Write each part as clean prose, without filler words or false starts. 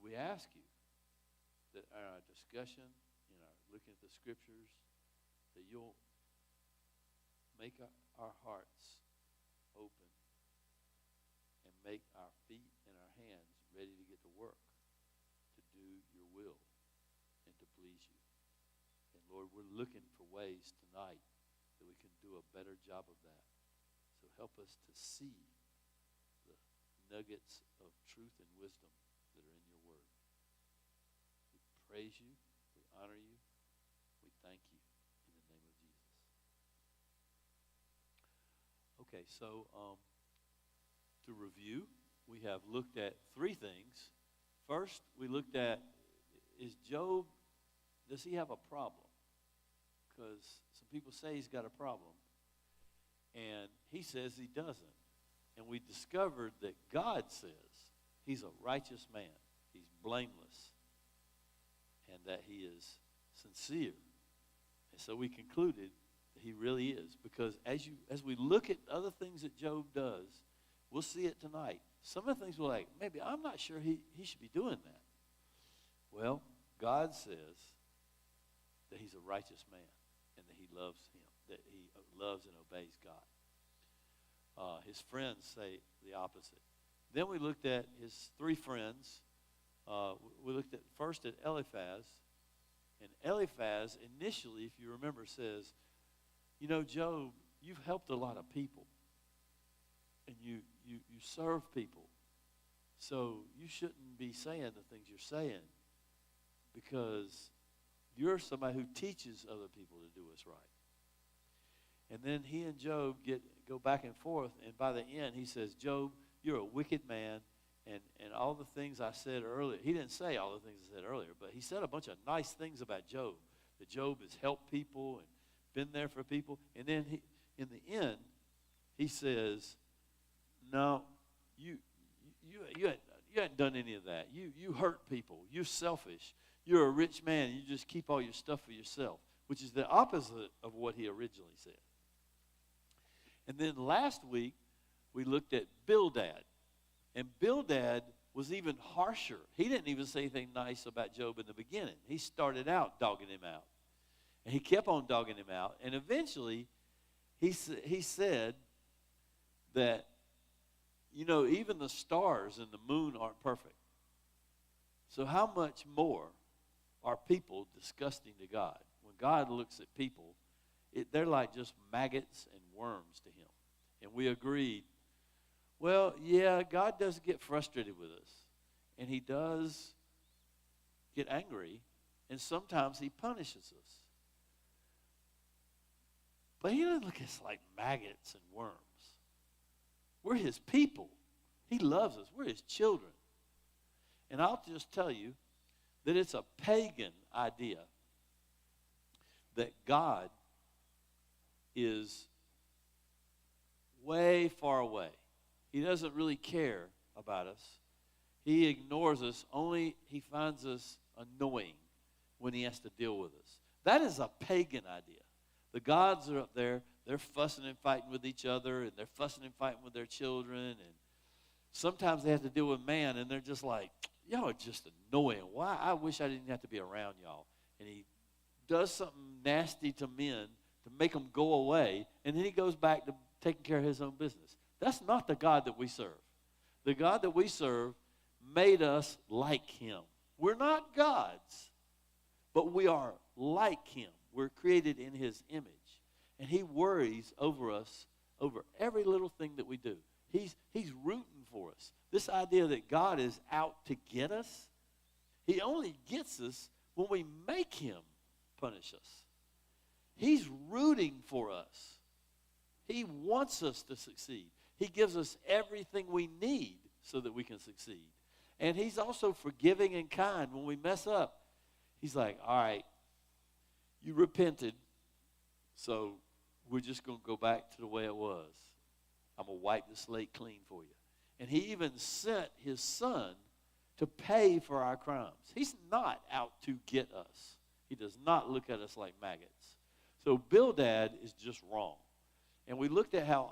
we ask you that in our discussion, in our looking at the scriptures, that you'll make our hearts open and make our feet and our hands ready to get to work, to do your will and to please you. And Lord, we're looking for ways tonight that we can do a better job of that. So help us to see the nuggets of truth and wisdom that are in your word. We praise you. We honor you. We thank you in the name of Jesus. Okay, so to review, we have looked at three things. First, we looked at, does he have a problem? Because some people say he's got a problem. And he says he doesn't. And we discovered that God says he's a righteous man. He's blameless. And that he is sincere. And so we concluded that he really is. Because as we look at other things that Job does, we'll see it tonight. Some of the things we're like, maybe I'm not sure he should be doing that. Well, God says that he's a righteous man and that he loves him, that he loves and obeys God. His friends say the opposite. Then we looked at his three friends. We looked at first at Eliphaz. And Eliphaz initially, if you remember, says, you know, Job, you've helped a lot of people. And you serve people. So you shouldn't be saying the things you're saying because you're somebody who teaches other people to do what's right. And then he and Job go back and forth, and by the end he says, Job, you're a wicked man, and all the things I said earlier. He didn't say all the things I said earlier, but he said a bunch of nice things about Job, that Job has helped people and been there for people. And then in the end, he says, no, you hadn't done any of that. You hurt people. You're selfish. You're a rich man. You just keep all your stuff for yourself, which is the opposite of what he originally said. And then last week, we looked at Bildad. And Bildad was even harsher. He didn't even say anything nice about Job in the beginning. He started out dogging him out. And he kept on dogging him out. And eventually, he said that, you know, even the stars and the moon aren't perfect. So how much more are people disgusting to God? When God looks at people, they're like just maggots and worms to him. And we agreed, well, yeah, God does get frustrated with us. And he does get angry. And sometimes he punishes us. But he doesn't look at us like maggots and worms. We're his people. He loves us. We're his children. And I'll just tell you that it's a pagan idea that God is way far away. He doesn't really care about us. He ignores us. Only he finds us annoying when he has to deal with us. That is a pagan idea. The gods are up there. They're fussing and fighting with each other, and they're fussing and fighting with their children. And sometimes they have to deal with man, and they're just like, y'all are just annoying. Why? I wish I didn't have to be around y'all. And he does something nasty to men to make them go away, and then he goes back to taking care of his own business. That's not the God that we serve. The God that we serve made us like him. We're not gods, but we are like him. We're created in his image. And he worries over us, over every little thing that we do. He's rooting for us. This idea that God is out to get us, he only gets us when we make him punish us. He's rooting for us. He wants us to succeed. He gives us everything we need so that we can succeed. And he's also forgiving and kind. When we mess up, he's like, all right, you repented, so we're just going to go back to the way it was. I'm going to wipe the slate clean for you. And he even sent his son to pay for our crimes. He's not out to get us. He does not look at us like maggots. So Bildad is just wrong. And we looked at how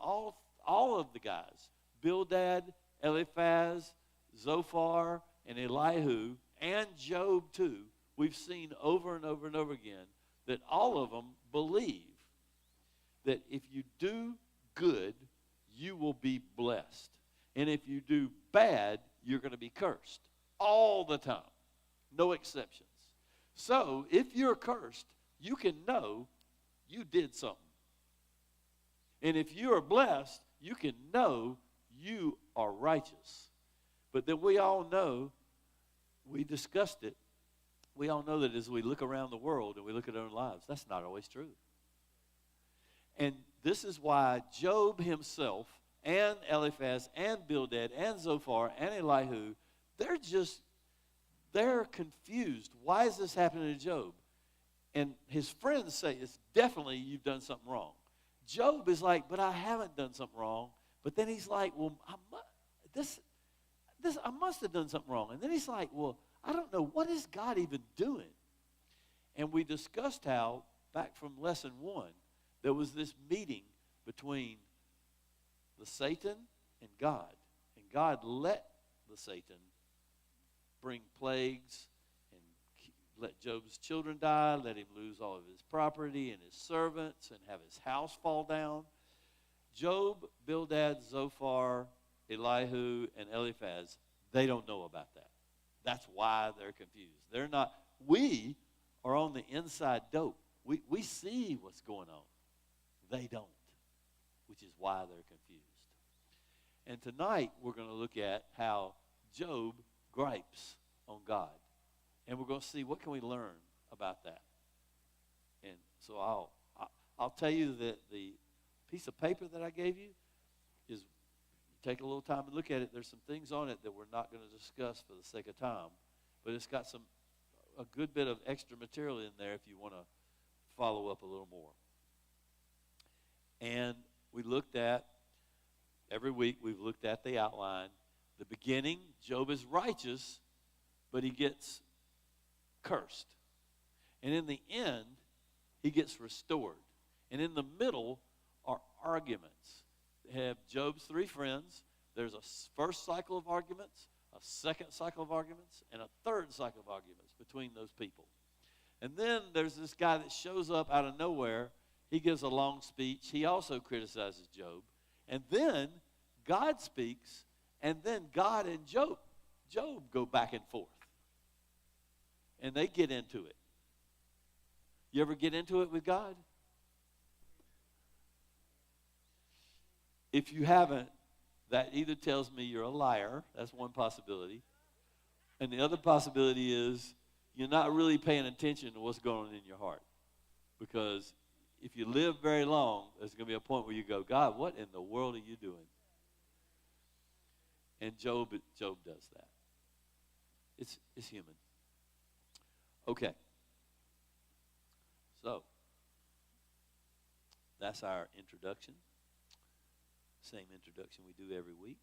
all of the guys, Bildad, Eliphaz, Zophar, and Elihu and Job too, we've seen over and over and over again that all of them believe that if you do good, you will be blessed. And if you do bad, you're going to be cursed all the time. No exceptions. So if you're cursed, you can know you did something. And if you are blessed, you can know you are righteous. But then we all know, we discussed it, we all know that as we look around the world and we look at our own lives, that's not always true. And this is why Job himself and Eliphaz and Bildad and Zophar and Elihu, they're confused. Why is this happening to Job? And his friends say, it's definitely you've done something wrong. Job is like, but I haven't done something wrong. But then he's like, well, I must have done something wrong. And then he's like, well, I don't know. What is God even doing? And we discussed how, back from lesson 1, there was this meeting between the Satan and God. And God let the Satan bring plagues and let Job's children die, let him lose all of his property and his servants and have his house fall down. Job, Bildad, Zophar, Elihu, and Eliphaz, they don't know about that. That's why they're confused. They're not. We are on the inside dope. We see what's going on. They don't, which is why they're confused. And tonight we're going to look at how Job gripes on God. And we're going to see what can we learn about that. And so I'll tell you that the piece of paper that I gave you is, take a little time and look at it. There's some things on it that we're not going to discuss for the sake of time, but it's got a good bit of extra material in there if you want to follow up a little more. And we looked at, every week we've looked at the outline. The beginning, Job is righteous, but he gets cursed. And in the end, he gets restored. And in the middle are arguments. They have Job's 3 friends. There's a first cycle of arguments, a second cycle of arguments, and a third cycle of arguments between those people. And then there's this guy that shows up out of nowhere. He gives a long speech. He also criticizes Job. And then God speaks, and then God and Job go back and forth. And they get into it. You ever get into it with God? If you haven't, that either tells me you're a liar. That's one possibility. And the other possibility is you're not really paying attention to what's going on in your heart. Because if you live very long, there's going to be a point where you go, God, what in the world are you doing? And Job does that. It's human. Okay. So, that's our introduction. Same introduction we do every week.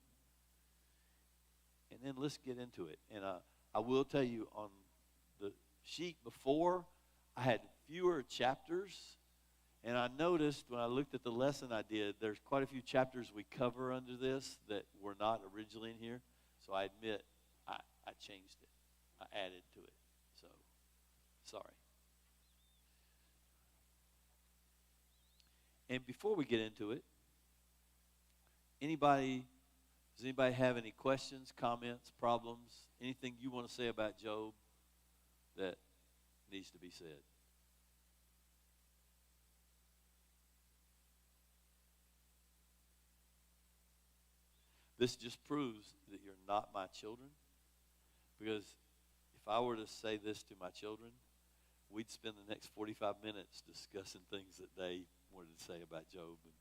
And then let's get into it. And I will tell you, on the sheet before, I had fewer chapters. And I noticed when I looked at the lesson I did, there's quite a few chapters we cover under this that were not originally in here. So I admit I changed it. I added to it. So, sorry. And before we get into it, does anybody have any questions, comments, problems, anything you want to say about Job that needs to be said? This just proves that you're not my children, because if I were to say this to my children, we'd spend the next 45 minutes discussing things that they wanted to say about Job and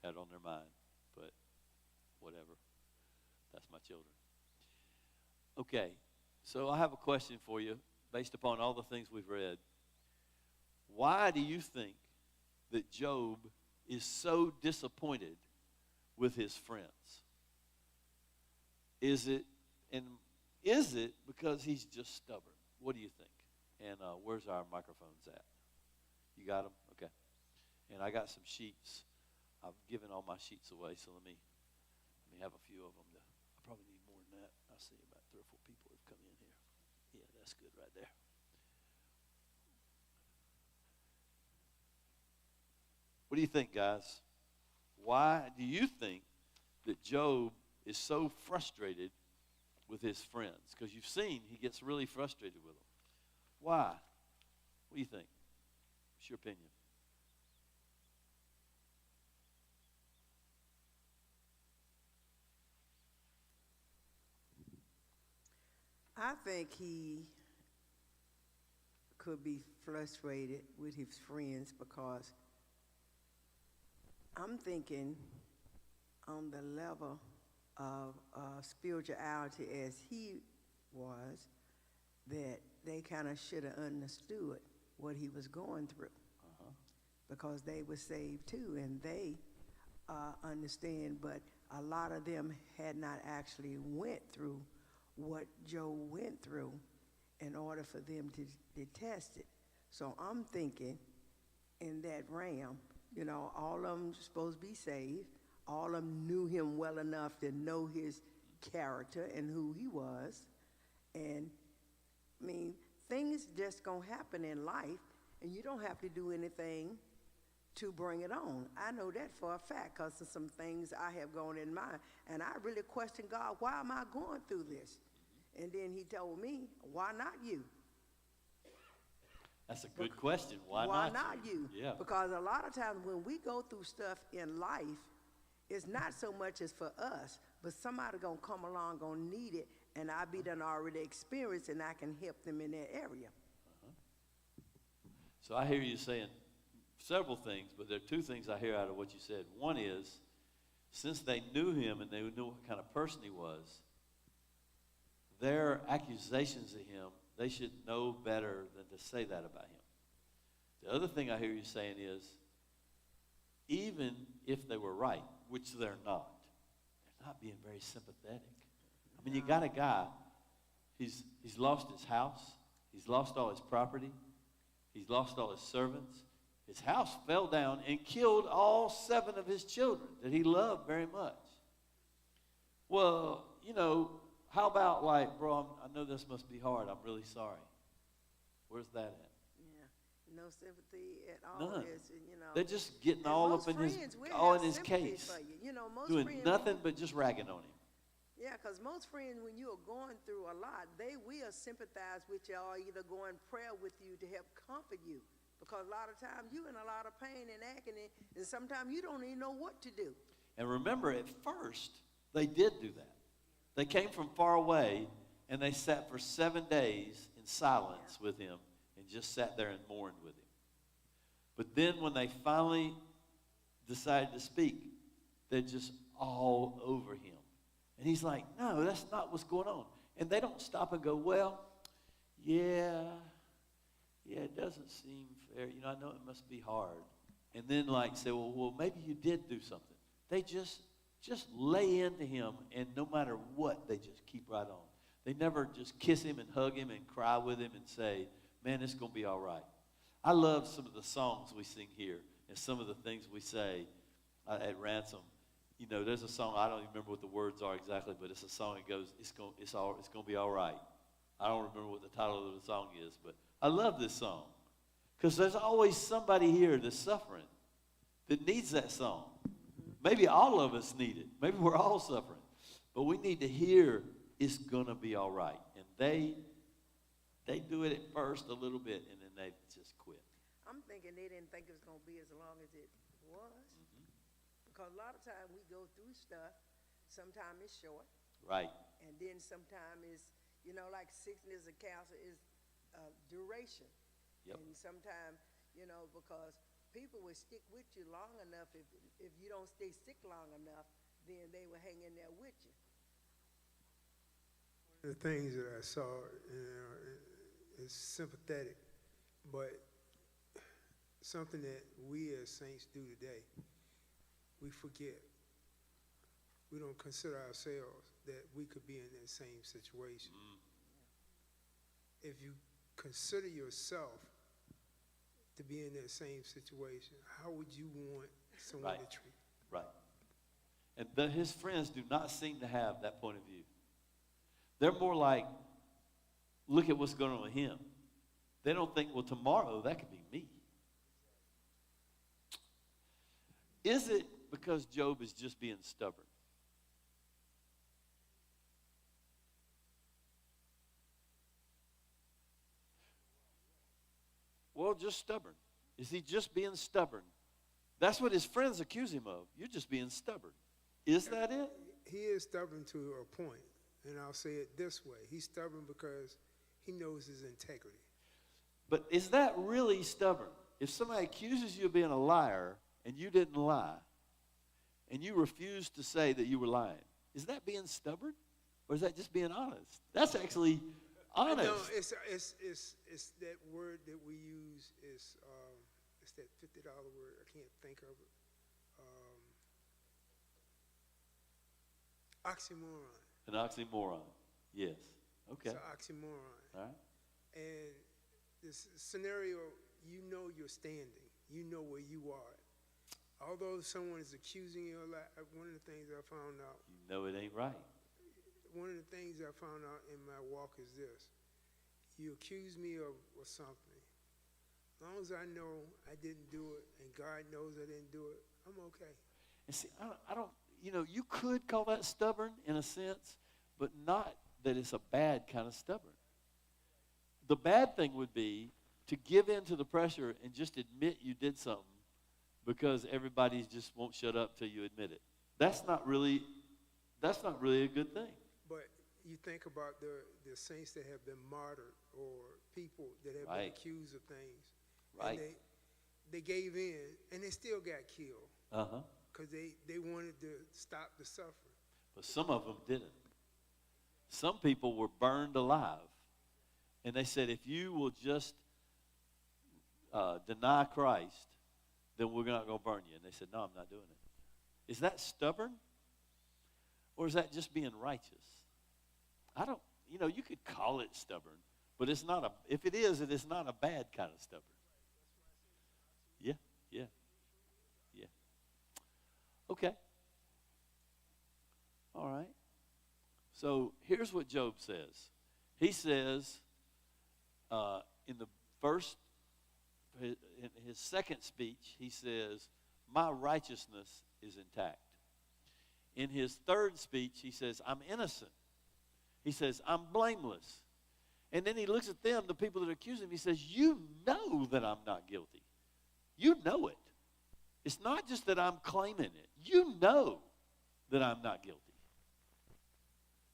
had on their mind. But whatever. That's my children. Okay, so I have a question for you based upon all the things we've read. Why do you think that Job is so disappointed with his friends? Is it because he's just stubborn? What do you think? And where's our microphones at? You got them? Okay. And I got some sheets. I've given all my sheets away, so let me have a few of them. I probably need more than that. I see about 3 or 4 people. That's good right there. What do you think, guys? Why do you think that Job is so frustrated with his friends? Because you've seen he gets really frustrated with them. Why? What do you think? What's your opinion? I think he could be frustrated with his friends because I'm thinking on the level of spirituality as he was, that they kind of should have understood what he was going through, because they were saved too, and they understand, but a lot of them had not actually went through what Job went through in order for them to detest it. So I'm thinking in that realm, all of them supposed to be saved. All of them knew him well enough to know his character and who he was. And, I mean, things just going to happen in life, and you don't have to do anything to bring it on. I know that for a fact because of some things I have gone in mind. And I really questioned God, why am I going through this? And then he told me, why not you? That's a good question. Why not you? Yeah. Because a lot of times when we go through stuff in life, it's not so much as for us, but somebody gonna come along, gonna need it, and I be done already experienced, and I can help them in that area. So I hear you saying several things, but there are two things I hear out of what you said. One is, since they knew him and they knew what kind of person he was, their accusations of him, they should know better than to say that about him. The other thing I hear you saying is, even if they were right, which they're not being very sympathetic. I mean, you got a guy, he's lost his house, he's lost all his property, he's lost all his servants. His house fell down and killed all 7 of his children that he loved very much. Well, how about like, bro, I know this must be hard. I'm really sorry. Where's that at? Yeah, no sympathy at all. None. Is, They're just getting all up in his case, most doing friends, nothing but just ragging on him. Yeah, because most friends, when you are going through a lot, they will sympathize with you or either go in prayer with you to help comfort you. Because a lot of times you're in a lot of pain and agony, and sometimes you don't even know what to do. And remember, at first, they did do that. They came from far away, and they sat for 7 days in silence with him and just sat there and mourned with him. But then when they finally decided to speak, they're just all over him. And he's like, no, that's not what's going on. And they don't stop and go, well, yeah, it doesn't seem fair. I know it must be hard. And then say, well, maybe you did do something. They just lay into him, and no matter what, they just keep right on. They never just kiss him and hug him and cry with him and say, man, it's going to be all right. I love some of the songs we sing here and some of the things we say at Ransom. There's a song, I don't even remember what the words are exactly, but it's a song that goes, it's going to be all right. I don't remember what the title of the song is, but I love this song because there's always somebody here that's suffering that needs that song. Maybe all of us need it. Maybe we're all suffering. But we need to hear it's going to be all right. And they do it at first a little bit, and then they just quit. I'm thinking they didn't think it was going to be as long as it was. Because a lot of times we go through stuff, sometimes it's short. Right. And then sometimes it's, like sickness or cancer is duration. Yep. And sometimes, because people will stick with you long enough. If you don't stay sick long enough, then they will hang in there with you. The things that I saw, is sympathetic, but something that we as saints do today, we forget. We don't consider ourselves that we could be in that same situation. If you consider yourself to be in that same situation, how would you want someone to treat you? Right. And his friends do not seem to have that point of view. They're more like, look at what's going on with him. They don't think, well, tomorrow that could be me. Is it because Job is just being stubborn? Well, just stubborn. Is he just being stubborn? That's what his friends accuse him of. You're just being stubborn. Is that it? He is stubborn to a point, and I'll say it this way. He's stubborn because he knows his integrity. But is that really stubborn? If somebody accuses you of being a liar and you didn't lie, and you refuse to say that you were lying, is that being stubborn? Or is that just being honest? That's actually honest. No, it's that word that we use is it's that $50 word. I can't think of it. Oxymoron. An oxymoron. Yes. Okay. It's an oxymoron. All right. And this scenario, you know you're standing. You know where you are. Although someone is accusing you of that, one of the things I found out. You know it ain't right. One of the things I found out in my walk is this. You accuse me of something. As long as I know I didn't do it and God knows I didn't do it, I'm okay. And see, I don't, you could call that stubborn in a sense, but not that it's a bad kind of stubborn. The bad thing would be to give in to the pressure and just admit you did something because everybody just won't shut up till you admit it. That's not really a good thing. But you think about the saints that have been martyred or people that have Right. been accused of things. Right. And they gave in and they still got killed Uh-huh. because they wanted to stop the suffering. But some of them didn't. Some people were burned alive. And they said, if you will just deny Christ, then we're not going to burn you. And they said, no, I'm not doing it. Is that stubborn? Or is that just being righteous? I don't, you could call it stubborn, but it's not if it is not a bad kind of stubborn. Yeah. Okay. All right. So here's what Job says. He says, in his second speech, he says, my righteousness is intact. In his third speech, he says, I'm innocent. He says, I'm blameless. And then he looks at them, the people that accuse him, he says, you know that I'm not guilty. You know it. It's not just that I'm claiming it. You know that I'm not guilty.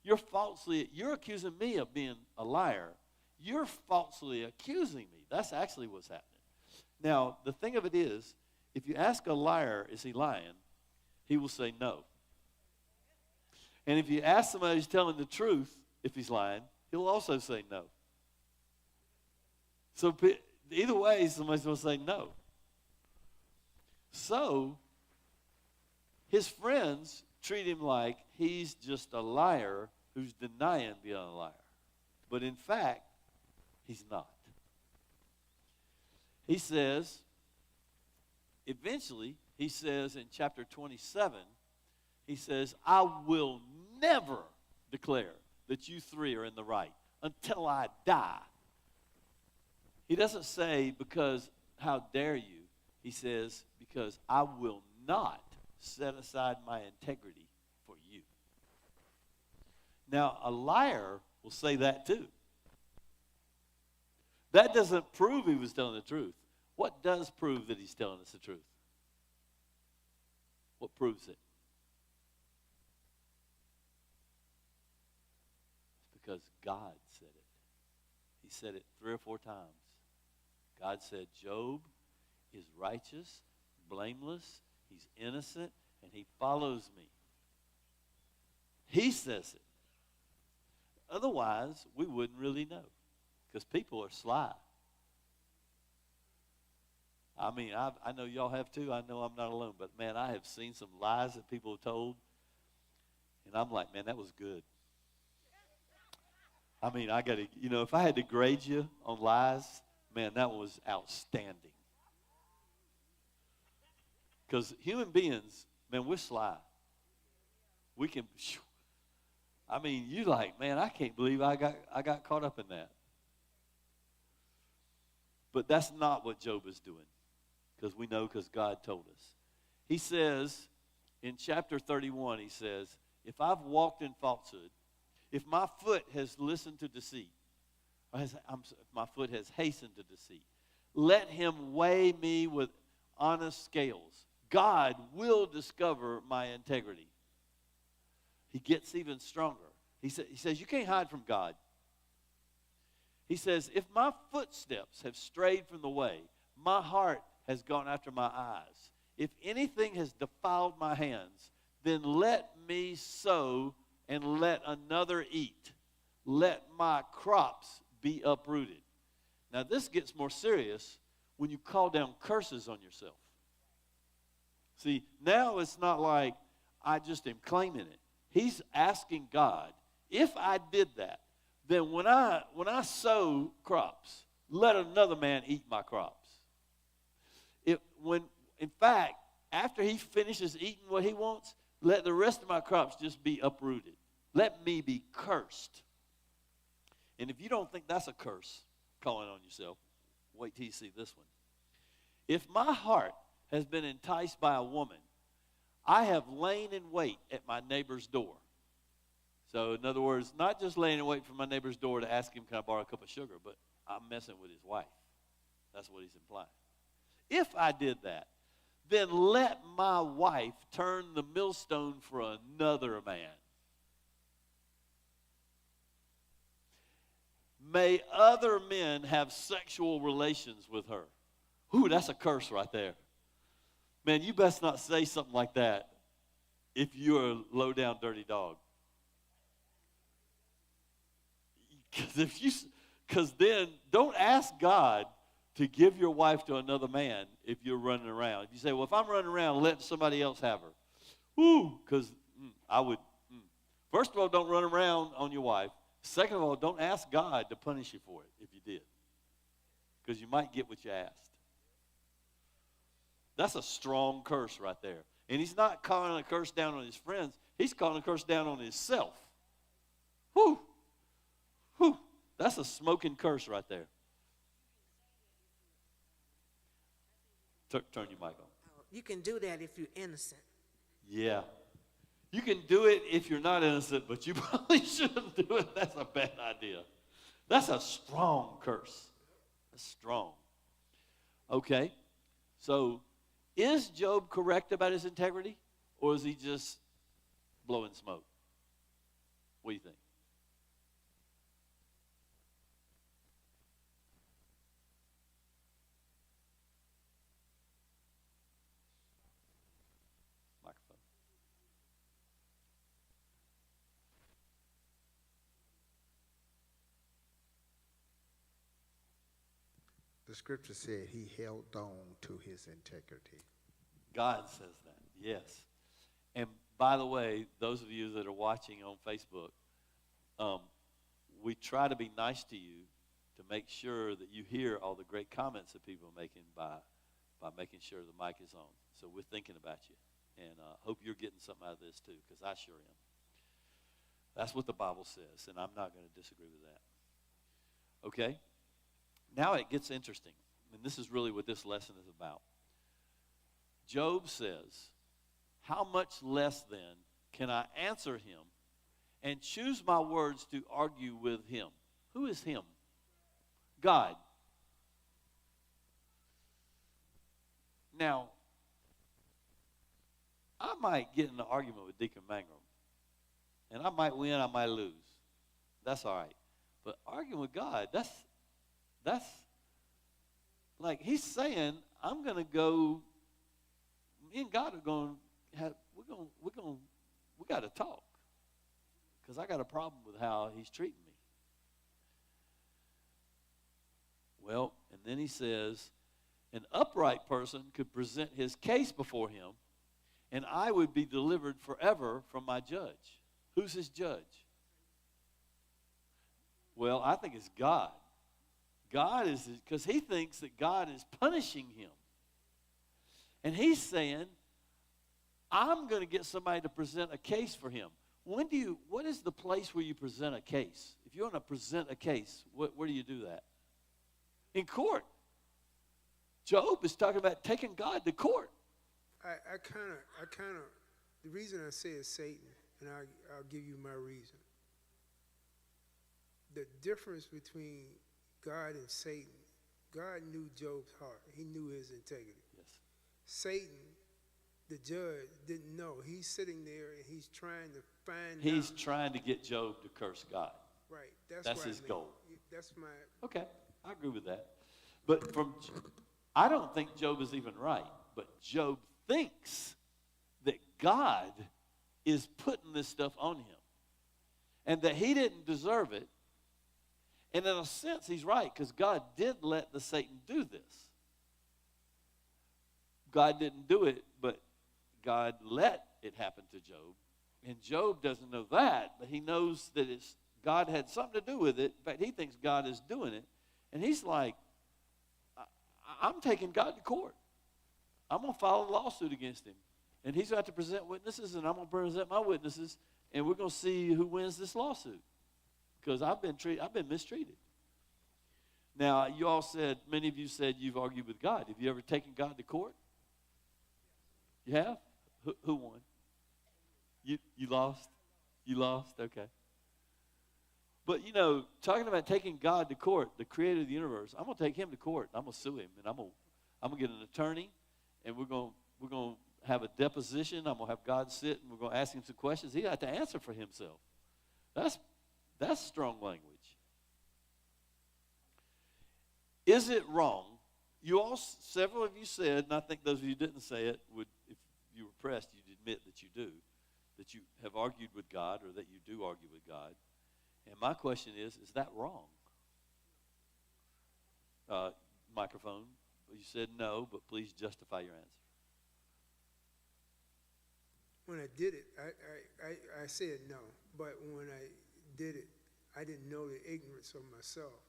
You're accusing me of being a liar. You're falsely accusing me. That's actually what's happening. Now, the thing of it is, if you ask a liar, is he lying? He will say no. And if you ask somebody who's telling the truth, if he's lying, he'll also say no. So either way, somebody's going to say no. So his friends treat him like he's just a liar who's denying being a liar. But in fact, he's not. He says, eventually, he says in chapter 27, he says, I will never declare that you three are in the right until I die. He doesn't say, because how dare you? He says, because I will not set aside my integrity for you. Now, a liar will say that too. That doesn't prove he was telling the truth. What does prove that he's telling us the truth? What proves it? It's because God said it. He said it 3 or 4 times. God said, Job is righteous, blameless, he's innocent, and he follows me. He says it. Otherwise, we wouldn't really know, because people are sly. I mean, I know y'all have too. I know I'm not alone. But, man, I have seen some lies that people have told, and I'm like, man, that was good. I mean, I got to, if I had to grade you on lies, man, that was outstanding. Because human beings, man, we're sly. We can, I mean, you like, man, I can't believe I got caught up in that. But that's not what Job is doing, because we know, because God told us. He says in chapter 31, he says, if I've walked in falsehood, if my foot has listened to deceit, if my foot has hastened to deceit, let him weigh me with honest scales. God will discover my integrity. He gets even stronger. He says, you can't hide from God. He says, if my footsteps have strayed from the way, my heart has gone after my eyes. If anything has defiled my hands, then let me sow and let another eat. Let my crops be uprooted. Now this gets more serious when you call down curses on yourself. See, now it's not like I just am claiming it. He's asking God, if I did that, then when I sow crops, let another man eat my crops. In fact, after he finishes eating what he wants, let the rest of my crops just be uprooted. Let me be cursed. And if you don't think that's a curse, calling on yourself, wait till you see this one. If my heart has been enticed by a woman, I have lain in wait at my neighbor's door. So in other words, not just laying in wait for my neighbor's door to ask him, can I borrow a cup of sugar, but I'm messing with his wife. That's what he's implying. If I did that, then let my wife turn the millstone for another man. May other men have sexual relations with her. Ooh, that's a curse right there. Man, you best not say something like that if you're a low-down, dirty dog. Because then don't ask God to give your wife to another man if you're running around. If you say, well, if I'm running around, let somebody else have her. Ooh, because I would. First of all, don't run around on your wife. Second of all, don't ask God to punish you for it if you did. Because you might get what you asked. That's a strong curse right there. And he's not calling a curse down on his friends. He's calling a curse down on himself. Whew. Whew. That's a smoking curse right there. Turn your mic on. You can do that if you're innocent. Yeah. You can do it if you're not innocent, but you probably shouldn't do it. That's a bad idea. That's a strong curse. That's strong. Okay. So, is Job correct about his integrity, or is he just blowing smoke? What do you think? Microphone. The scripture said he held on to his integrity. God says that, yes. And by the way, those of you that are watching on Facebook, we try to be nice to you to make sure that you hear all the great comments that people are making by making sure the mic is on. So we're thinking about you. And hope you're getting something out of this too, because I sure am. That's what the Bible says, and I'm not going to disagree with that. Okay? Now it gets interesting, and this is really what this lesson is about. Job says, how much less then can I answer him and choose my words to argue with him? Who is him? God. Now, I might get in an argument with Deacon Mangrum, and I might win, I might lose. That's all right. But arguing with God, that's like he's saying, I'm going to go, me and God are going to have, we got to talk. Because I got a problem with how he's treating me. Well, and then he says, an upright person could present his case before him, and I would be delivered forever from my judge. Who's his judge? Well, I think it's God. God is, because he thinks that God is punishing him. And he's saying, I'm going to get somebody to present a case for him. What is the place where you present a case? If you want to present a case, where do you do that? In court. Job is talking about taking God to court. I kind of, the reason I say it's Satan, and I'll give you my reason. The difference between God and Satan, God knew Job's heart. He knew his integrity. Yes. Satan, the judge, didn't know. He's sitting there and he's trying to find He's out. trying to get Job to curse God. Right. That's what his I mean. goal. That's my. Okay, I agree with that. But I don't think Job is even right. But Job thinks that God is putting this stuff on him, and that he didn't deserve it. And in a sense, he's right, because God did let the Satan do this. God didn't do it, but God let it happen to Job. And Job doesn't know that, but he knows that God had something to do with it. In fact, he thinks God is doing it. And he's like, I'm taking God to court. I'm going to file a lawsuit against him. And he's going to have to present witnesses, and I'm going to present my witnesses, and we're going to see who wins this lawsuit. Because I've been mistreated. Now, many of you said you've argued with God. Have you ever taken God to court? You have? Who won? You lost? You lost? Okay. But, talking about taking God to court, the creator of the universe, I'm going to take him to court. I'm going to sue him, and I'm going to get an attorney, and we're going to have a deposition. I'm going to have God sit, and we're going to ask him some questions. He has to answer for himself. That's strong language. Is it wrong? Several of you said, and I think those of you who didn't say it would, if you were pressed, you'd admit that you do, that you have argued with God or that you do argue with God. And my question is that wrong? Microphone. You said no, but please justify your answer. When I did it, I said no. But when I did it, I didn't know the ignorance of myself.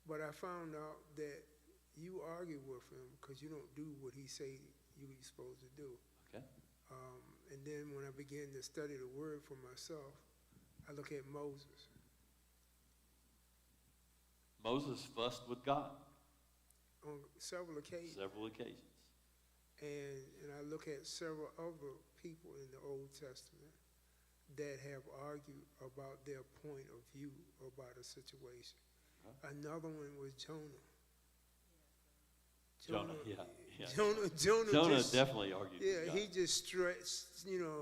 But I found out that you argue with him because you don't do what he say you're supposed to do. Okay. And then when I began to study the word for myself, I look at Moses. Moses fussed with God. On several occasions. Several occasions. And I look at several other people in the Old Testament that have argued about their point of view about a situation. Huh? Another one was Jonah. Yeah. Jonah just, definitely argued. Yeah, with God. he just stretched.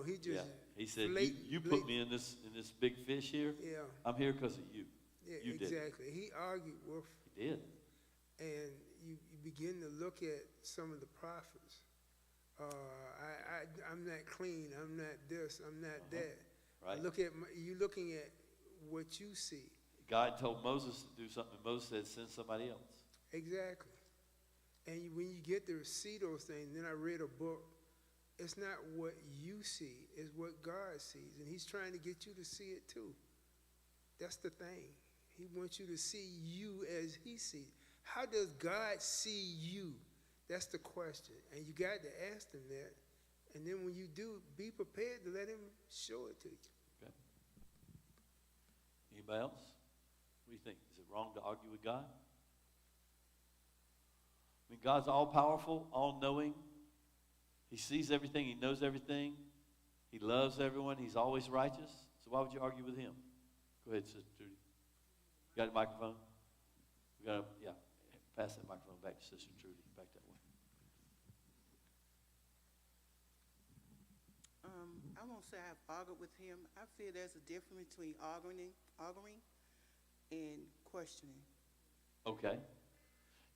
He just. Yeah. He said, "You put me in this big fish here. Yeah. I'm here because of you. Yeah, you exactly. Did. He argued with. He did. And you begin to look at some of the prophets. I'm not clean. I'm not this. I'm not that. Right. You're looking at what you see. God told Moses to do something, and Moses said, send somebody else. Exactly. And when you get to see those things, then I read a book. It's not what you see, it's what God sees. And he's trying to get you to see it too. That's the thing. He wants you to see you as he sees. How does God see you? That's the question. And you got to ask him that. And then when you do, be prepared to let him show it to you. Okay. Anybody else? What do you think? Is it wrong to argue with God? I mean, God's all-powerful, all-knowing. He sees everything. He knows everything. He loves everyone. He's always righteous. So why would you argue with him? Go ahead, Sister Trudy. You got a microphone? Yeah. Pass that microphone back to Sister Trudy. Back that way. I won't say I've argued with him. I feel there's a difference between arguing and questioning. Okay.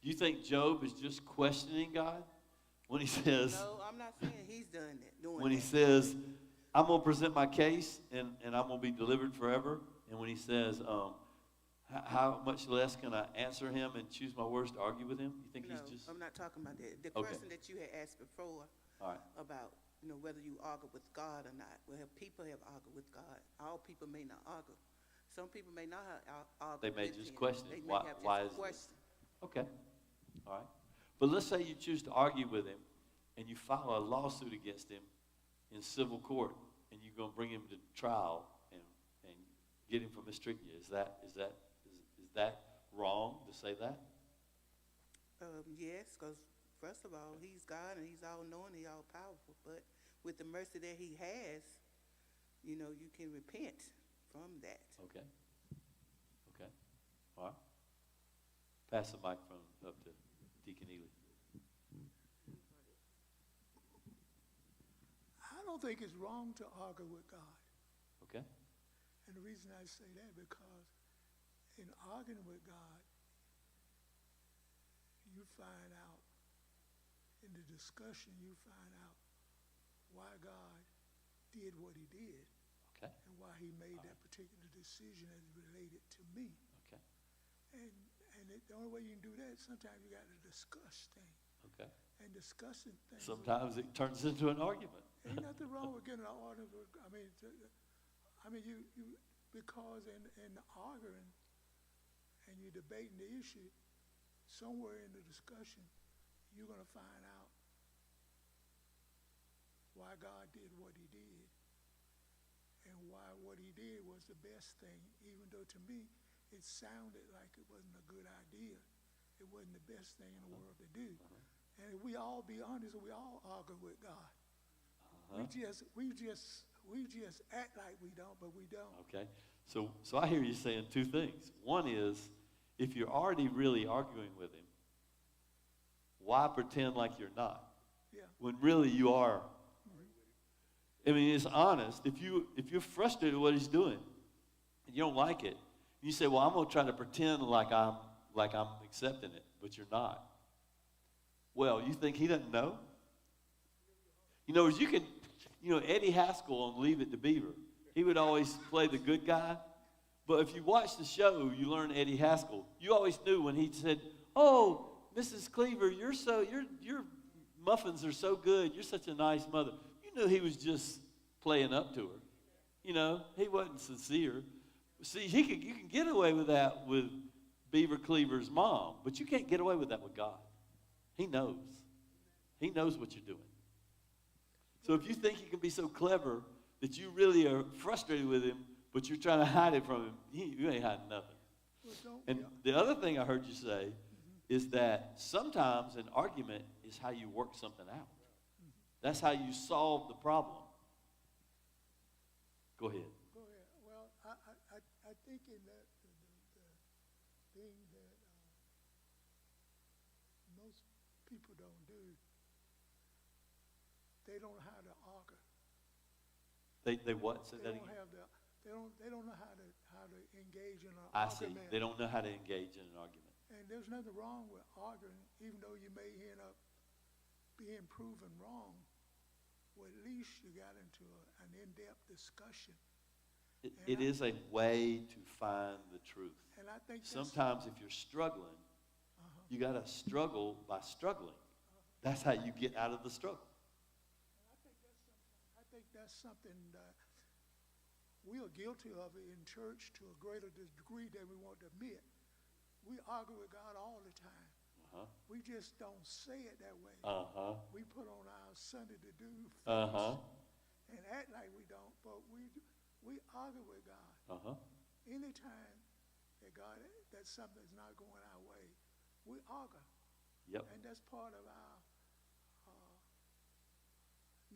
Do you think Job is just questioning God when he says? No, I'm not saying he's done that. When he says, I'm going to present my case and I'm going to be delivered forever. And when he says, how much less can I answer him and choose my words to argue with him? You think he's just? I'm not talking about that. The question that you had asked before about whether you argue with God or not. Well, people have argued with God. All people may not argue. Some people may not argue. They may just question. They may have why just is a question. Okay. All right. But let's say you choose to argue with him and you file a lawsuit against him in civil court and you're going to bring him to trial and get him for mistreating you. Is that wrong to say that? Yes, because first of all, he's God and he's all-knowing, he's all-powerful. But with the mercy that he has, you know, you can repent from that. Okay. Okay. All right. Pass the microphone up to Deacon Ely. I don't think it's wrong to argue with God. Okay. And the reason I say that, because in arguing with God, you find out, in the discussion, you find out why God did what he did. Okay. And why he made that particular decision as related to me. Okay. And the only way you can do that, sometimes you got to discuss things. Okay. And discussing things. Sometimes it turns into an argument. Ain't nothing wrong with getting an argument. You because in arguing and you're debating the issue, somewhere in the discussion, you're going to find out why God did what he did and why what he did was the best thing, even though to me it sounded like it wasn't a good idea. It wasn't the best thing in the world to do. And if we all be honest, we all argue with God. We just act like we don't, but we don't. Okay. So I hear you saying two things. One is, if you're already really arguing with him, why pretend like you're not? Yeah. When really you are. I mean, it's honest. If you're frustrated with what he's doing and you don't like it, you say, well, I'm going to try to pretend like I'm accepting it, but you're not. Well, you think he doesn't know? You know, Eddie Haskell on Leave It to Beaver, he would always play the good guy. But if you watch the show, you learn Eddie Haskell. You always knew when he said, oh, Mrs. Cleaver, your muffins are so good. You're such a nice mother. You knew he was just playing up to her. You know, he wasn't sincere. See, you can get away with that with Beaver Cleaver's mom, but you can't get away with that with God. He knows. He knows what you're doing. So if you think you can be so clever that you really are frustrated with him, but you're trying to hide it from him, you ain't hiding nothing. And the other thing I heard you say is that sometimes an argument is how you work something out. That's how you solve the problem. Go ahead. Go ahead. Well, I think in that the thing that most people don't do, they don't know how to argue. They what? Say that again. They don't know how to engage in an I see. argument. They don't know how to engage in an argument. And there's nothing wrong with arguing, even though you may end up being proven wrong. Well, at least you got into an in-depth discussion. It is a way to find the truth. And I think sometimes if you're struggling, you got to struggle by struggling. That's how you get out of the struggle. I think that's something that we are guilty of it in church to a greater degree than we want to admit. We argue with God all the time. We just don't say it that way. We put on our Sunday to do face and act like we don't, but we argue with God. Anytime that something's not going our way, we argue. Yep. And that's part of our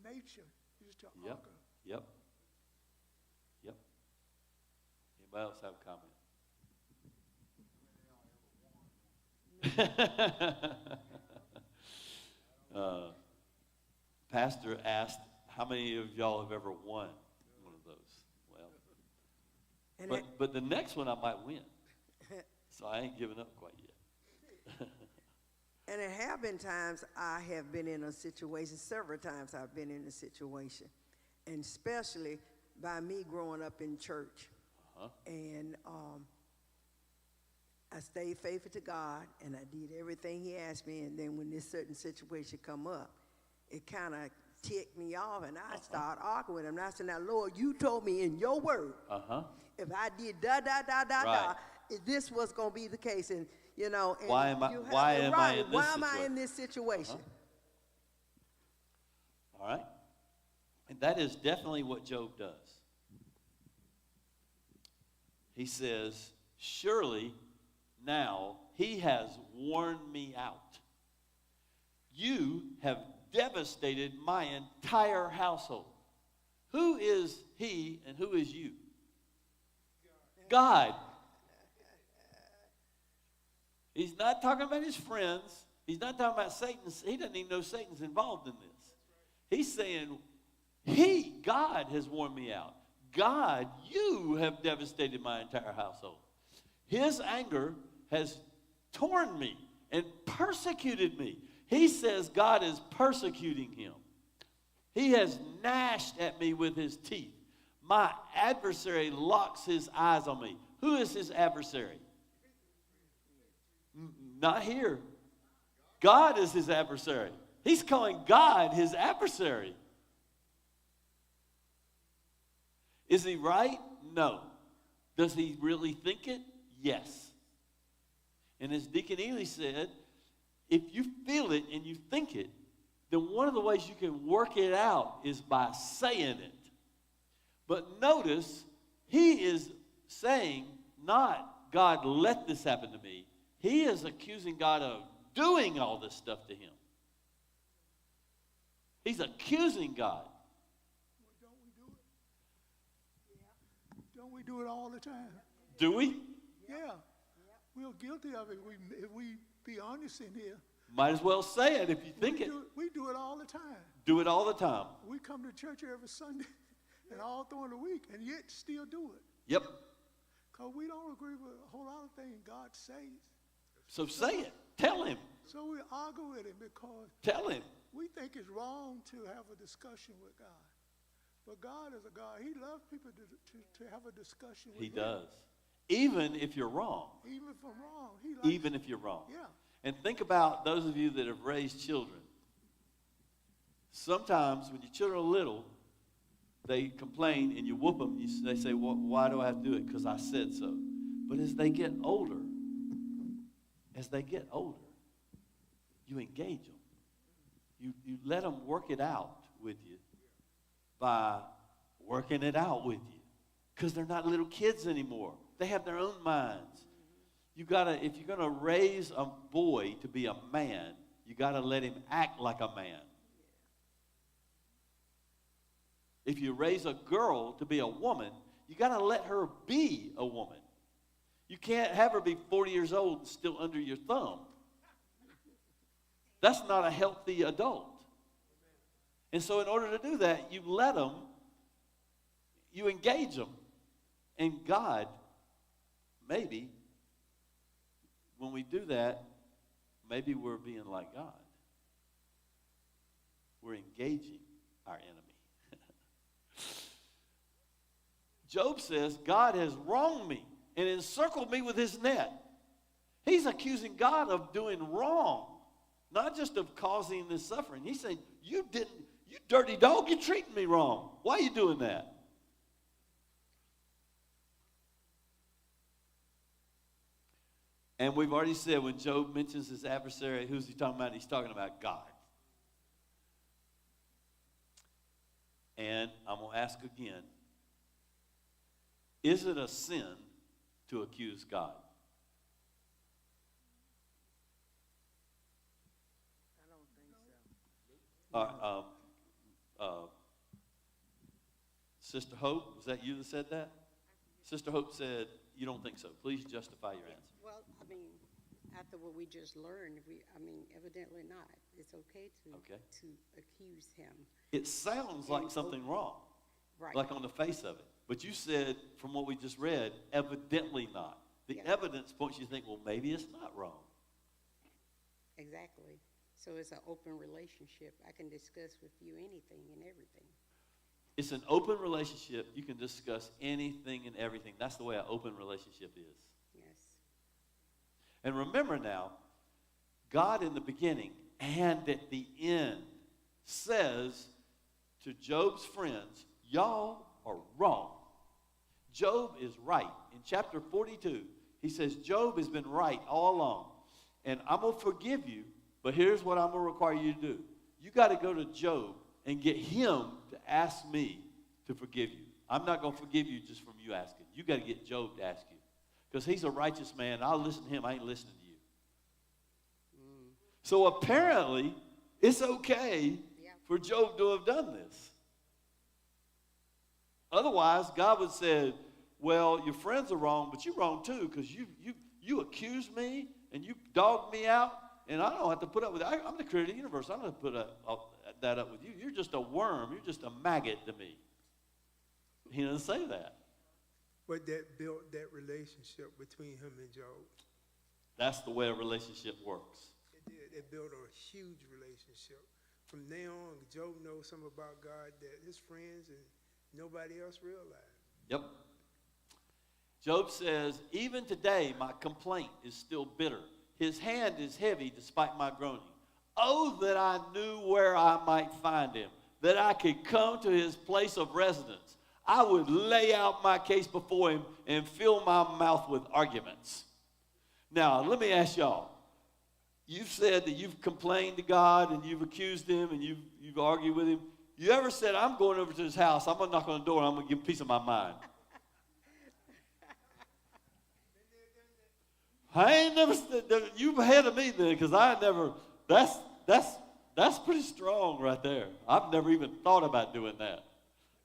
nature, is to argue. Yep. Anybody else have a comment? Pastor asked, how many of y'all have ever won one of those? Well, but the next one I might win. So I ain't giving up quite yet. And there have been times I have been in a situation, several times I've been in a situation, and especially by me growing up in church. And I stayed faithful to God, and I did everything he asked me, and then when this certain situation come up, it kind of ticked me off, and I started arguing with him. And I said, now, Lord, you told me in your word, if I did da, this was going to be the case. And, you know, and why am I in this situation? All right. And that is definitely what Job does. He says, surely now he has worn me out. You have devastated my entire household. Who is he and who is you? God. He's not talking about his friends. He's not talking about Satan. He doesn't even know Satan's involved in this. He's saying, God has worn me out. God, you have devastated my entire household. His anger has torn me and persecuted me. He says God is persecuting him. He has gnashed at me with his teeth. My adversary locks his eyes on me. Who is his adversary? Not here. God is his adversary. He's calling God his adversary. Is he right? No. Does he really think it? Yes. And as Deacon Ely said, if you feel it and you think it, then one of the ways you can work it out is by saying it. But notice, he is saying, not, God, let this happen to me. He is accusing God of doing all this stuff to him. He's accusing God. Well, don't we do it? Yeah. Don't we do it all the time? Do we? Yeah. We're guilty of it if we be honest in here. Might as well say it if you think it. We do it all the time. Do it all the time. We come to church every Sunday and all during the week, and yet still do it. Yep. Because we don't agree with a whole lot of things God says. So say it. Tell him. So we argue with him because Tell him. we think it's wrong to have a discussion with God. But God is a God. He loves people to have a discussion with him. He does. Even if you're wrong. Even if I'm wrong. He likes Even if you're wrong. Yeah. And think about those of you that have raised children. Sometimes when your children are little, they complain and you whoop them. They say, well, why do I have to do it? Because I said so. But as they get older, you engage them. You let them work it out with you by working it out with you. Because they're not little kids anymore. They have their own minds. If you're gonna raise a boy to be a man, you gotta let him act like a man. If you raise a girl to be a woman, you gotta let her be a woman. You can't have her be 40 years old and still under your thumb. That's not a healthy adult. And so in order to do that, you let them, you engage them. And God, maybe, when we do that, maybe we're being like God. We're engaging our enemy. Job says, God has wronged me and encircled me with his net. He's accusing God of doing wrong, not just of causing this suffering. He's saying, you dirty dog, you're treating me wrong. Why are you doing that? And we've already said when Job mentions his adversary, who's he talking about? He's talking about God. And I'm going to ask again, is it a sin to accuse God? I don't think so. Sister Hope, was that you that said that? Sister Hope said, you don't think so. Please justify your answer. Well, I mean, after what we just learned, evidently not. It's okay to accuse him. It sounds like something wrong, Right. like on the face of it. But you said, from what we just read, evidently not. The evidence points you to think, well, maybe it's not wrong. Exactly. So it's an open relationship. I can discuss with you anything and everything. It's an open relationship. You can discuss anything and everything. That's the way an open relationship is. Yes. And remember now, God in the beginning and at the end says to Job's friends, y'all are wrong. Job is right. In chapter 42, he says, Job has been right all along. And I'm going to forgive you, but here's what I'm going to require you to do. You got to go to Job and get him to ask me to forgive you. I'm not going to forgive you just from you asking. You got to get Job to ask you. Because he's a righteous man. I'll listen to him. I ain't listening to you. So apparently, It's okay for Job to have done this. Otherwise, God would have said, well, your friends are wrong, but you're wrong too, because you accused me and you dogged me out, and I don't have to put up with it. I'm the creator of the universe. I don't have to put that up with you. You're just a worm. You're just a maggot to me. He doesn't say that. But that built that relationship between him and Job. That's the way a relationship works. It did. It built a huge relationship. From now on, Job knows something about God that his friends and nobody else realized. Yep. Job says, even today my complaint is still bitter. His hand is heavy despite my groaning. Oh, that I knew where I might find him, that I could come to his place of residence. I would lay out my case before him and fill my mouth with arguments. Now, let me ask y'all. You've said that you've complained to God and you've accused him and you've argued with him. You ever said, I'm going over to his house, I'm going to knock on the door and I'm going to give him peace of my mind? I ain't never said, you've ahead of me then, because I never, that's pretty strong right there. I've never even thought about doing that.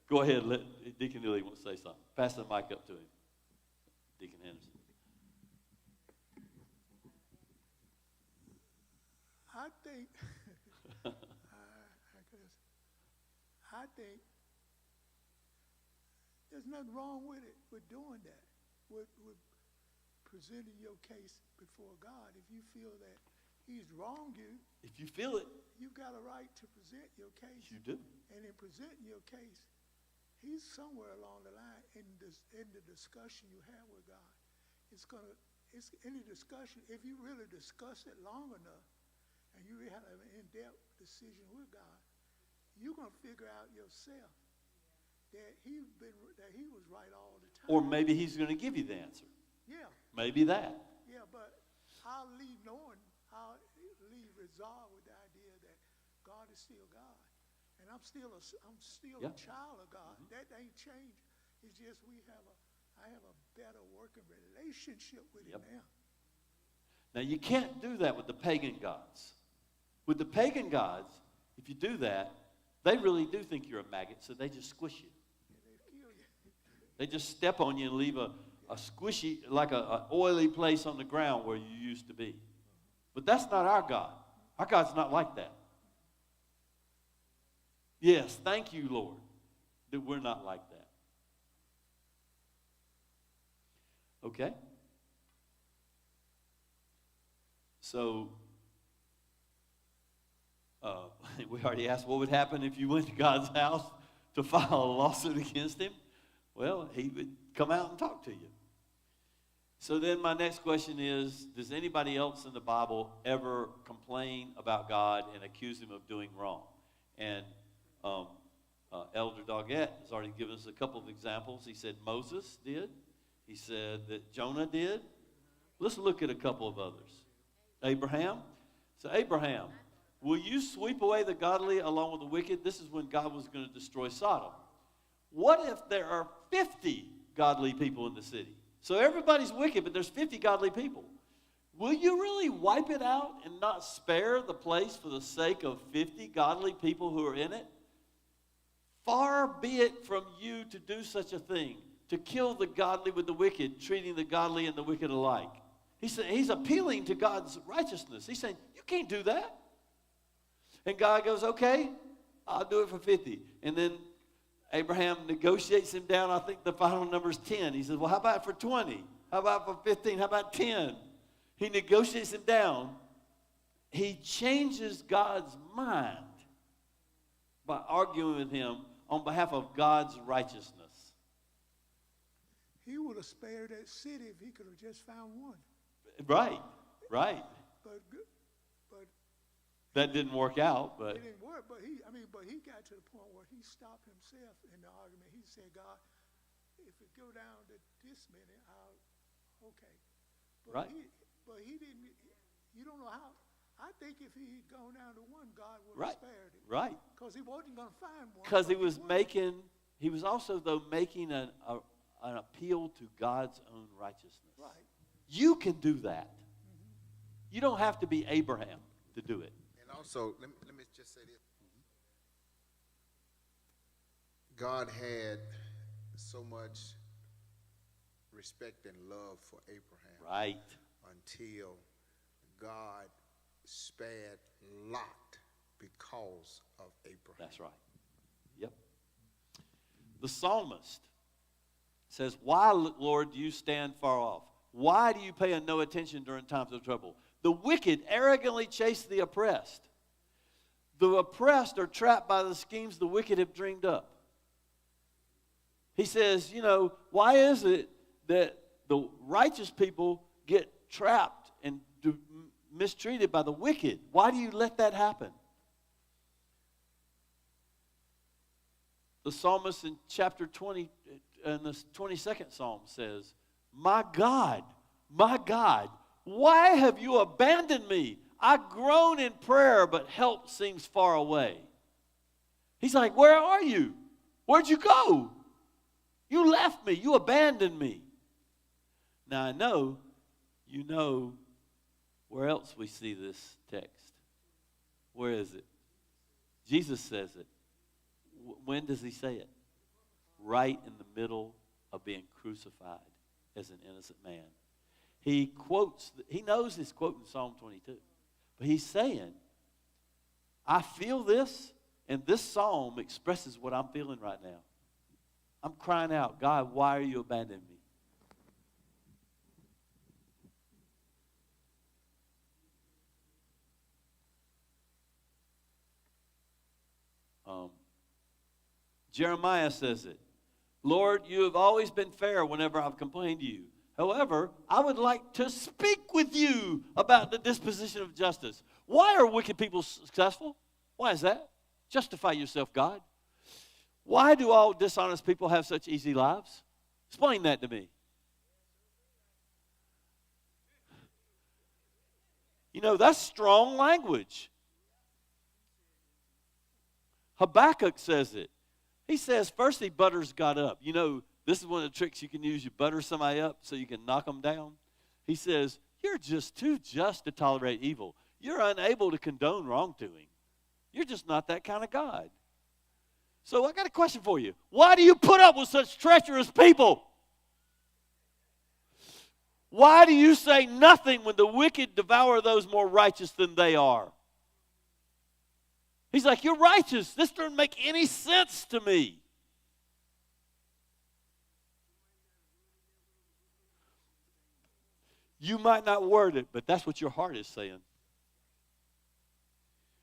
Go ahead, let Deacon Neely want to say something. Pass the mic up to him. Deacon Henderson. I think, I think there's nothing wrong with it, with doing that, with presenting your case before God. If you feel that he's wronged you, if you feel it, you've got a right to present your case. You do. And in presenting your case, he's somewhere along the line in the discussion you have with God. It's in the discussion, if you really discuss it long enough, and you really have an in-depth decision with God, you're going to figure out yourself that he was right all the time. Or maybe he's going to give you the answer. Yeah. Maybe that. Yeah, but I'll leave resolved with the idea that God is still God. And I'm still a child of God. That ain't changed. It's just I have a better working relationship with him now. Now, you can't do that with the pagan gods. With the pagan gods, if you do that, they really do think you're a maggot, so they just squish you. Yeah, they kill you. They just step on you and leave a squishy, like an oily place on the ground where you used to be. But that's not our God. Our God's not like that. Yes, thank you, Lord, that we're not like that. Okay? So, we already asked what would happen if you went to God's house to file a lawsuit against him. Well, he would come out and talk to you. So then my next question is, does anybody else in the Bible ever complain about God and accuse him of doing wrong? And Elder Doggett has already given us a couple of examples. He said Moses did. He said that Jonah did. Let's look at a couple of others. Abraham. So Abraham, will you sweep away the godly along with the wicked? This is when God was going to destroy Sodom. What if there are 50 godly people in the city? So everybody's wicked, but there's 50 godly people. Will you really wipe it out and not spare the place for the sake of 50 godly people who are in it? Far be it from you to do such a thing, to kill the godly with the wicked, treating the godly and the wicked alike. He's appealing to God's righteousness. He's saying, you can't do that. And God goes, okay, I'll do it for 50. And then Abraham negotiates him down. I think the final number is 10. He says, well, how about for 20? How about for 15? How about 10? He negotiates him down. He changes God's mind by arguing with him on behalf of God's righteousness. He would have spared that city if he could have just found one. Right. But that didn't work out. But it didn't work. But he got to the point where he stopped himself in the argument. He said, God, if it go down to this minute, okay. But right. He didn't. You don't know how. I think if he had gone down to one, God would have spared it. Right. Because he wasn't going to find one. Because he was also, though, making an appeal to God's own righteousness. Right. You can do that. Mm-hmm. You don't have to be Abraham to do it. And also, let me just say this. God had so much respect and love for Abraham. Right. Until God spared Lot because of Abraham. That's right. Yep. The psalmist says, "Why, Lord, do you stand far off? Why do you pay no attention during times of trouble? The wicked arrogantly chase the oppressed. The oppressed are trapped by the schemes the wicked have dreamed up." He says, why is it that the righteous people get trapped and mistreated by the wicked? Why do you let that happen? The psalmist in chapter 20, in the 22nd psalm says, my God, why have you abandoned me? I groan in prayer, but help seems far away. He's like, where are you? Where'd you go? You left me. You abandoned me. Now, I know you know where else we see this text. Where is it? Jesus says it. When does he say it? Right in the middle of being crucified as an innocent man. He knows he's quoting Psalm 22. But he's saying, I feel this, and this psalm expresses what I'm feeling right now. I'm crying out, God, why are you abandoning me? Jeremiah says it. Lord, you have always been fair whenever I've complained to you. However, I would like to speak with you about the disposition of justice. Why are wicked people successful? Why is that? Justify yourself, God. Why do all dishonest people have such easy lives? Explain that to me. That's strong language. Habakkuk says it. He says, first he butters God up. This is one of the tricks you can use. You butter somebody up so you can knock them down. He says, you're just too just to tolerate evil. You're unable to condone wrongdoing. You're just not that kind of God. So I got a question for you. Why do you put up with such treacherous people? Why do you say nothing when the wicked devour those more righteous than they are? He's like, you're righteous. This doesn't make any sense to me. You might not word it, but that's what your heart is saying.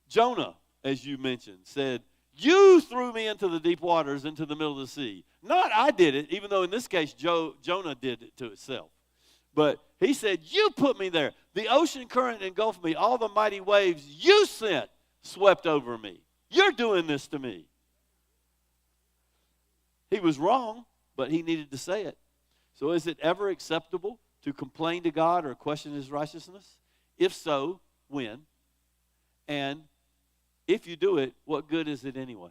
Jonah, as you mentioned, said, you threw me into the deep waters, into the middle of the sea. Not I did it, even though in this case Jonah did it to itself. But he said, you put me there. The ocean current engulfed me. All the mighty waves you sent swept over me. You're doing this to me. He was wrong, but he needed to say it. So is it ever acceptable to complain to God or question his righteousness? If so, when? And if you do it, what good is it anyway?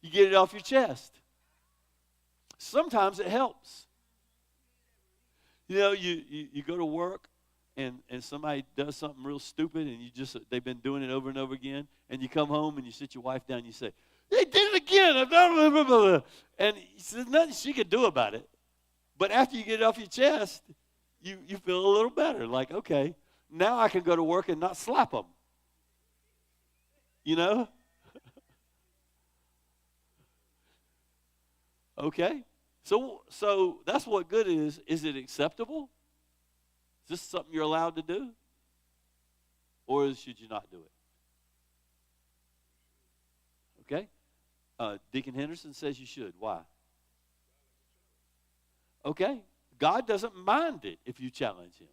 You get it off your chest. Sometimes it helps. You go to work and somebody does something real stupid and they've been doing it over and over again, and you come home and you sit your wife down and you say, they did it again. And there's nothing she could do about it. But after you get it off your chest, you feel a little better. Like, okay, now I can go to work and not slap them. Okay. So that's what good is. Is it acceptable? Is this something you're allowed to do? Or should you not do it? Okay. Deacon Henderson says you should. Why? Okay. God doesn't mind it if you challenge him.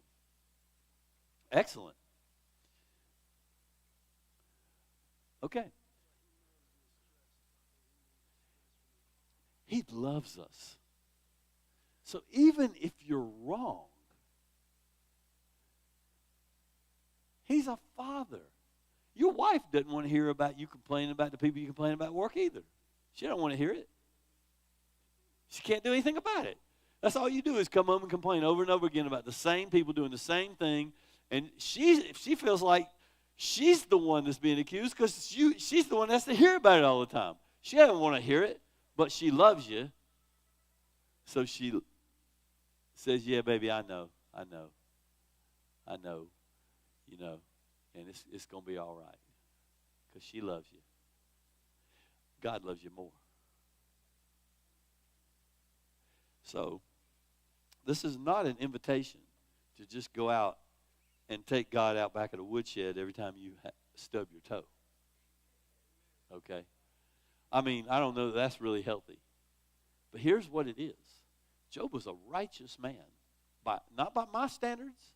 Excellent. Okay. He loves us. So even if you're wrong, he's a father. Your wife doesn't want to hear about you complaining about the people you complain about at work either. She don't want to hear it. She can't do anything about it. That's all you do is come home and complain over and over again about the same people doing the same thing, And she feels like she's the one that's being accused because she's the one that has to hear about it all the time. She doesn't want to hear it, but she loves you. So she says, yeah, baby, I know, you know, and it's going to be all right because she loves you. God loves you more. So this is not an invitation to just go out and take God out back of the woodshed every time you stub your toe. Okay? I mean, I don't know that that's really healthy. But here's what it is. Job was a righteous man. Not by my standards,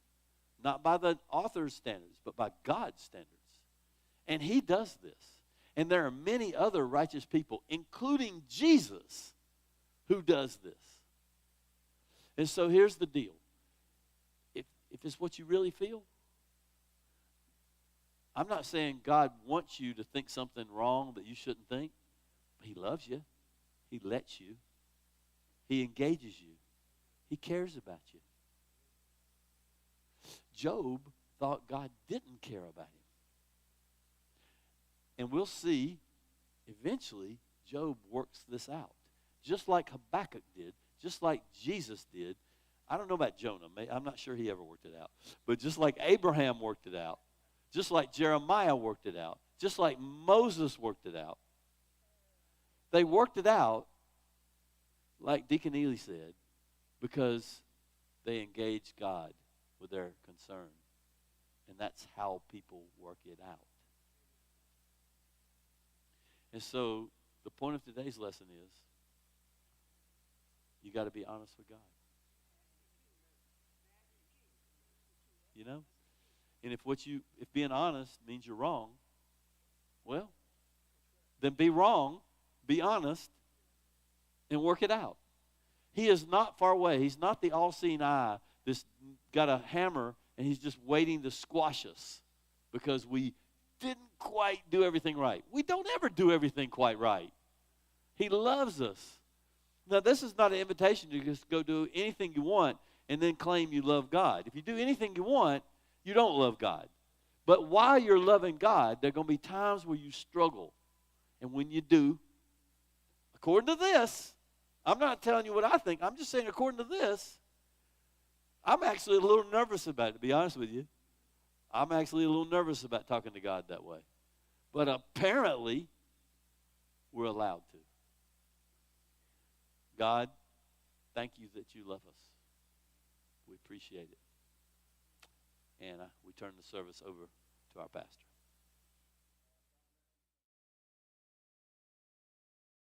not by the author's standards, but by God's standards. And he does this. And there are many other righteous people, including Jesus, who does this. And so here's the deal. If it's what you really feel, I'm not saying God wants you to think something wrong that you shouldn't think, but he loves you. He lets you. He engages you. He cares about you. Job thought God didn't care about him. And we'll see, eventually, Job works this out. Just like Habakkuk did, just like Jesus did. I don't know about Jonah. I'm not sure he ever worked it out. But just like Abraham worked it out, just like Jeremiah worked it out, just like Moses worked it out, they worked it out, like Deacon Ely said, because they engaged God with their concern. And that's how people work it out. And so the point of today's lesson is you got to be honest with God. You know? And if being honest means you're wrong, well, then be wrong, be honest, and work it out. He is not far away. He's not the all-seeing eye that's got a hammer and he's just waiting to squash us because we didn't quite do everything right. We don't ever do everything quite right. He loves us. Now, this is not an invitation to just go do anything you want and then claim you love God. If you do anything you want, you don't love God. But while you're loving God, there are going to be times where you struggle. And when you do, according to this, I'm not telling you what I think. I'm just saying according to this, I'm actually a little nervous about it, to be honest with you. I'm actually a little nervous about talking to God that way. But apparently, we're allowed to. God, thank you that you love us. We appreciate it. And we turn the service over to our pastor.